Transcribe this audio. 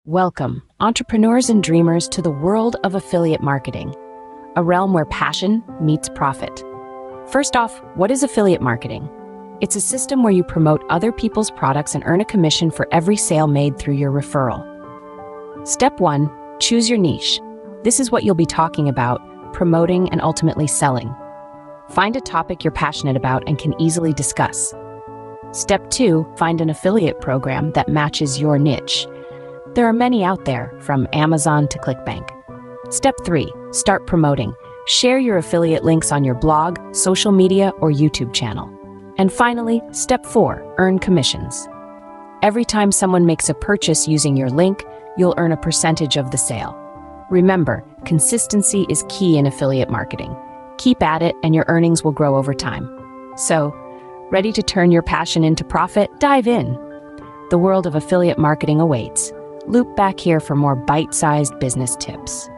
Welcome, entrepreneurs and dreamers, to the world of affiliate marketing, a realm where passion meets profit. First off, what is affiliate marketing? It's a system where you promote other people's products and earn a commission for every sale made through your referral. Step 1, choose your niche. This is what you'll be talking about, promoting, and ultimately selling. Find a topic you're passionate about and can easily discuss. Step 2, find an affiliate program that matches your niche. There are many out there, from Amazon to ClickBank. Step 3, start promoting. Share your affiliate links on your blog, social media, or YouTube channel. And finally, step 4, earn commissions. Every time someone makes a purchase using your link, you'll earn a percentage of the sale. Remember, consistency is key in affiliate marketing. Keep at it and your earnings will grow over time. So, ready to turn your passion into profit? Dive in. The world of affiliate marketing awaits. Loop back here for more bite-sized business tips.